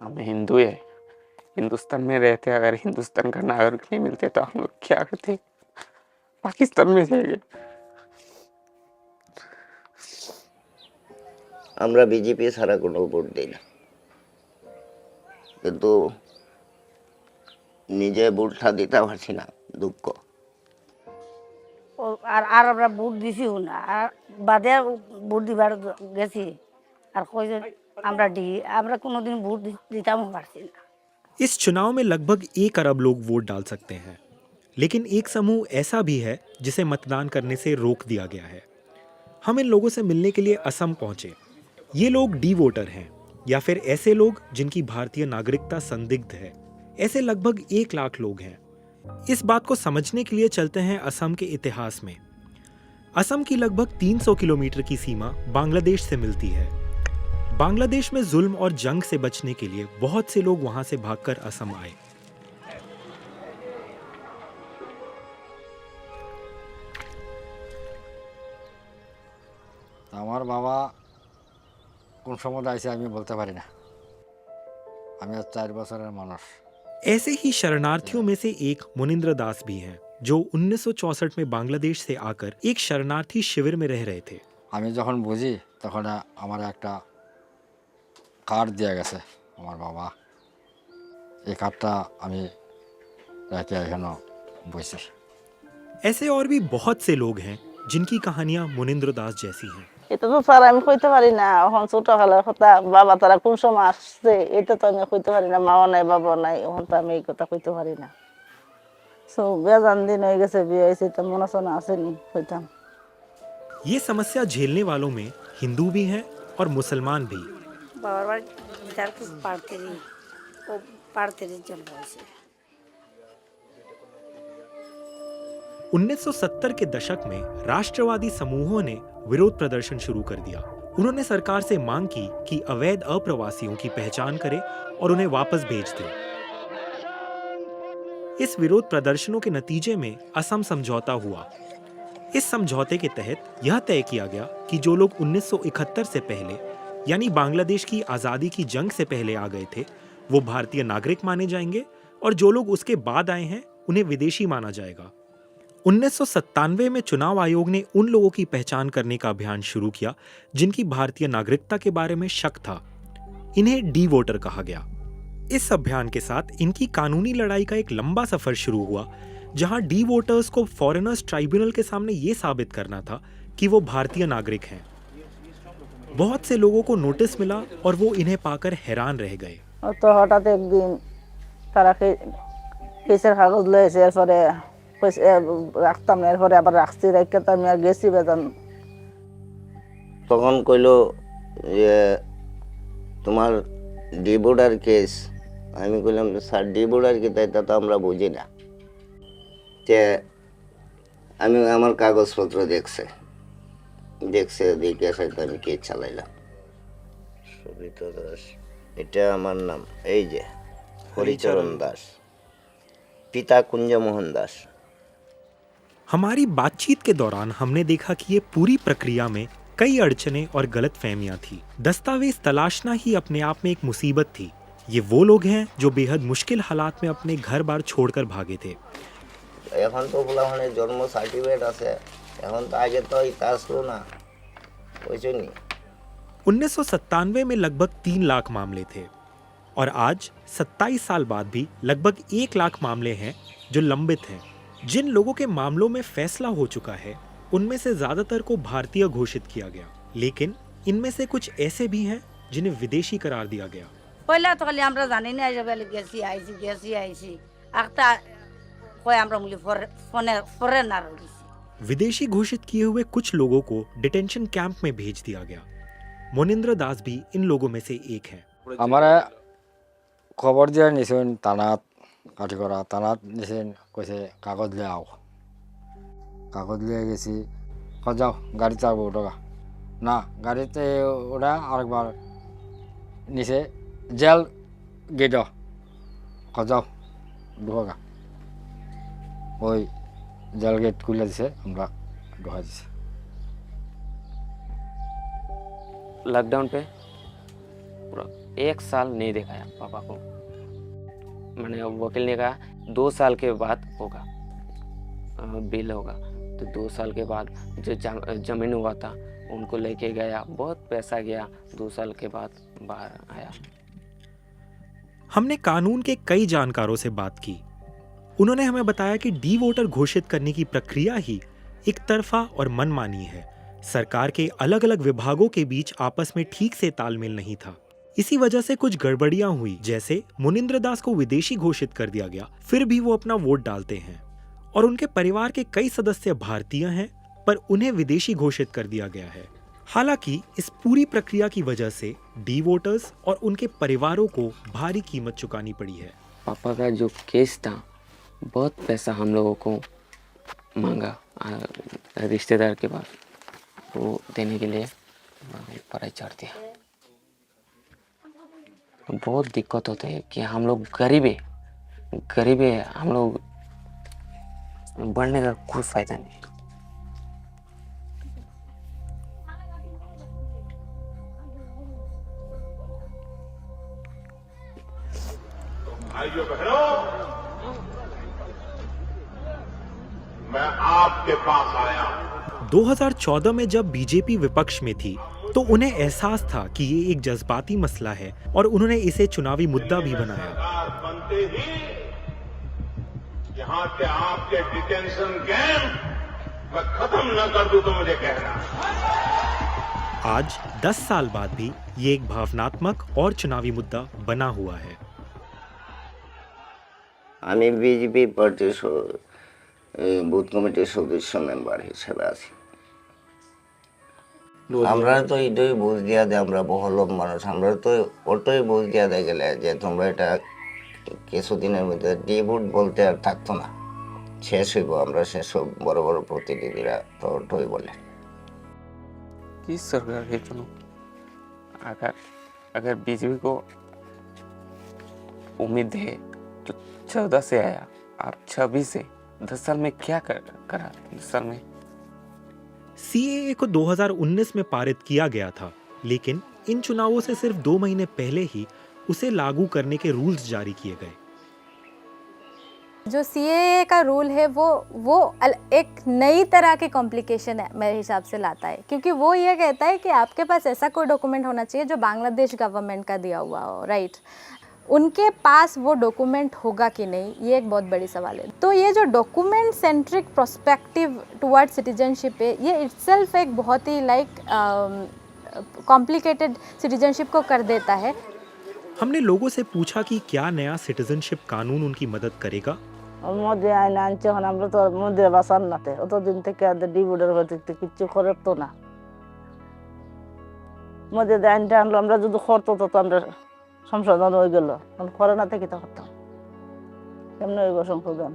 हम हिंदू है, हिंदुस्तान में रहते, अगर हिंदुस्तान का नागरिक नहीं मिलते तो हम लोग क्या करते, पाकिस्तान में जाएंगे। আমরা বিজেপি ছাড়া কোনো ভোট দিই না, কিন্তু নিজে ভোটটা দিতে পারছি না, দুঃখ। আর আর আমরা ভোট দিছিও না, আর বাদে ভোট দিবার গেছি আর কই যে আমরা কোনোদিন ভোট দিতামও পারছি না। इस चुनाव में लगभग 1 अरब लोग वोट डाल सकते हैं, लेकिन एक समूह ऐसा भी है जिसे मतदान करने से रोक दिया गया है। हम इन लोगों से मिलने के लिए असम पहुंचे। ये लोग डी वोटर हैं, या फिर ऐसे लोग जिनकी भारतीय नागरिकता संदिग्ध है। ऐसे लगभग 1 लाख लोग हैं। इस बात को समझने के लिए चलते हैं असम के इतिहास में। असम की लगभग 300 किलोमीटर की सीमा बांग्लादेश से मिलती है। बांग्लादेश में जुल्म और जंग से बचने के लिए बहुत से लोग वहां से भागकर असम आए। আমার বাবা কোন সময় আইছে আমি বলতে পারি না, আমি 4 বছরের মানুষ। ऐसे ही शरणार्थियों में से एक मुनिंद्र दास भी हैं, जो 1964 में बांग्लादेश से आकर एक शरणार्थी शिविर में रह रहे थे। আমি যখন বুঝি তখন আমার একটা কার্ড দেয়া গেছে আমার বাবা, এই কার্ডটা আমি রেখে এখানে বসি। ऐसे और भी बहुत से लोग हैं जिनकी कहानियां मुनिंद्र दास जैसी हैं। এটা তো স্যার আমি কইতে পারি না, এখন ছোটকালের কথা, বাবা তারা কোন সময় আসছে এটা তো আমি কইতে পারি না, মাও নাই বাবা নাই, এখন তো আমি এই কথা কইতে পারি না। বেজান দিন হয়ে গেছে, বিয়ে হয়েছে, তো মনে শোনা আসেনি কইতাম। ये समस्या झेलने वालों में हिंदू भी हैं और मुसलमान भी। বাবার বাড়ি যার কিছু পাড়তেরই জন্ম হয়েছে। 1970 के दशक में राष्ट्रवादी समूहों ने विरोध प्रदर्शन शुरू कर दिया। उन्होंने सरकार से मांग की कि अवैध अप्रवासियों की पहचान करे और उन्हें वापस भेज दे। इस विरोध प्रदर्शनों के नतीजे में असम समझौता हुआ। इस समझौते के तहत यह तय किया गया कि जो लोग 1971 से पहले यानी बांग्लादेश की आजादी की जंग से पहले आ गए थे वो भारतीय नागरिक माने जाएंगे, और जो लोग उसके बाद आए हैं उन्हें विदेशी माना जाएगा। 1997 में चुनाव आयोग ने उन लोगों की पहचान करने का अभियान शुरू किया जिनकी भारतीय नागरिकता के बारे में शक था। इन्हें डी वोटर कहा गया। इस अभियान के साथ इनकी कानूनी लड़ाई का एक लंबा सफर शुरू हुआ, जहां डी वोटर्स को फॉरेनर्स ट्राइब्यूनल के सामने यह साबित करना था कि वो भारतीय नागरिक हैं। बहुत से लोगों को नोटिस मिला और वो इन्हें पाकर हैरान रह गए। তো হঠাৎ একদিন তারা কেসের কাগজ লয়েছে, এরপরে রাখতাম না, এরপরে আবার রাখছি, রেখে তো আমি আর গেছি বেতন। তখন কইলো যে তোমার ডিবোর্ডার কেস। আমি কইলাম স্যার ডিবোর্ডার কি, তাই তা তো আমরা বুঝি না। যে আমি আমার কাগজপত্র দেখছে দেখে তো আমি কেস চালাইলাম। সুবিতা দাস, এটা আমার নাম, এই যে হরিচরণ দাস, পিতা कुंजमोहन दास। हमारी बातचीत के दौरान हमने देखा कि ये पूरी प्रक्रिया में कई अड़चनें और गलतफहमियां थी। दस्तावेज तलाशना ही अपने आप में एक मुसीबत थी। ये वो लोग हैं जो बेहद मुश्किल हालात में अपने घर बार छोड़कर भागे थे। এখন তো বলাখানে জন্ম সার্টিফিকেট আছে, এখন তো আগে তো ইতা আসলো না, বুঝছনি। 1997 में लगभग 3 लाख मामले थे, और आज 27 साल बाद भी लगभग 1 लाख मामले हैं जो लंबित हैं। जिन लोगों के मामलों में फैसला हो चुका है उनमें से ज्यादातर को भारतीय घोषित किया गया, लेकिन इनमें से कुछ ऐसे भी हैं जिन्हें विदेशी करार दिया गया। পয়লা তো খালি আমরা জানি না যে গেছি আইছি একটা কয় আমরা মুলি ফরেনার হইছি। विदेशी घोषित किए हुए कुछ लोगों को डिटेंशन कैंप में भेज दिया गया। मुनिंद्र दास भी इन लोगों में से एक हैं। আমার খবর দিয়ে নিছেন থানাত, কাঠিগড়া থানাত নিছেন, কইছে কাগজ লিয়ে আও। কাগজ লিয়ে গেছি, যাও গাড়ি চাপবো ওটা না, গাড়িতে ওরা আরেকবার নিচে জেল গেট যাও ঢোকা, ওই জেল গেট খুলে দিছে, আমরা ঢোকা দিছে। लॉकडाउन पे पूरा 1 साल नहीं दिखाया पापा को। मैंने वकील ने कहा 2 साल के बाद होगा, बिल होगा। तो 2 साल के बाद जो जमीन हुआ था उनको लेके गया, बहुत पैसा गया। 2 साल के बाद बाहर आया। हमने कानून के कई जानकारों से बात की। उन्होंने हमें बताया कि डी वोटर घोषित करने की प्रक्रिया ही एक तरफा और मनमानी है। सरकार के अलग अलग विभागों के बीच आपस में ठीक से तालमेल नहीं था। इसी वजह से कुछ गड़बड़ियां हुई, जैसे मुनिंद्र दास को विदेशी घोषित कर दिया गया, फिर भी वो अपना वोट डालते हैं। और उनके परिवार के कई सदस्य भारतीय हैं, पर उन्हें विदेशी घोषित कर दिया गया है। हालांकि इस पूरी प्रक्रिया की वजह से डी वोटर्स और उनके परिवारों को भारी कीमत चुकानी पड़ी है। पापा का जो केस था, बहुत पैसा हम लोगों को मांगा रिश्तेदार के पास, वो देने के लिए पढ़ाई चढ़ दिया। बहुत दिक्कत होते है कि हम लोग गरीब है, हम लोग बढ़ने का कोई फायदा नहीं। भाइयों बहनों, मैं आपके पास आया हूं। 2014 में जब बीजेपी विपक्ष में थी तो उन्हें एहसास था कि ये एक जज्बाती मसला है और उन्होंने इसे चुनावी मुद्दा भी बनाया। सरकार बनते ही यहाँ के आपके डिटेंशन कैंप मैं खत्म न कर दूं तो मुझे कहना। आज 10 साल बाद भी ये एक भावनात्मक और चुनावी मुद्दा बना हुआ है। আমি বিজেপি পার্টির বুথ কমিটির সদস্য মেম্বার হিসেবে আছি। আমরা তো এটাই বুঝ দিয়া দেয়, আমরা বহলম মানুষ, আমরা তো ওটাই বুঝ দিয়া দেয় গেলে যে তোমরা এটা কিছুদিনের মধ্যে ডি ভোট বলতে আর থাকতো না, শেষ হইব। আমরা সেসব বড় বড় প্রতিনিধিরা তো ওটাই বলে। किस सरकार के चुनो, अगर बीजेपी को उम्मीद है तो 14 से आया, आप 26 से 10 साल में क्या करा 10 साल में? सीएए को 2019 में पारित किया गया था, लेकिन इन चुनावों से सिर्फ 2 महीने पहले ही उसे लागू करने के रूल्स जारी किए गए। जो सीएए का रूल है वो एक नई तरह के कॉम्प्लिकेशन है मेरे हिसाब से लाता है, क्योंकि वो ये कहता है कि आपके पास ऐसा कोई डॉक्यूमेंट होना चाहिए जो बांग्लादेश गवर्नमेंट का दिया हुआ हो, राइट। उनके पास वो डॉक्यूमेंट होगा कि नहीं, ये एक बहुत बड़ी सवाल है। तो ये जो document centric prospective toward citizenship है, ये इटसेल्फ एक बहुत ही कॉम्प्लिकेटेड सिटीजनशिप को कर देता है। हमने लोगों से पूछा कि क्या नया सिटीजनशिप कानून उनकी मदद करेगा। মোদি আইন আনছে, এখন আমরা তো মোদির বাঁচান নাতে, অতদিন থেকে ডি ভোটার হতে কিচ্ছু করার তো না। মোদি আইনটা আনলো, আমরা যদি করতো তো আমরা সংশোধন হয়ে গেল, করে না থেকে তো করতাম, কেমন হইব সংশোধন।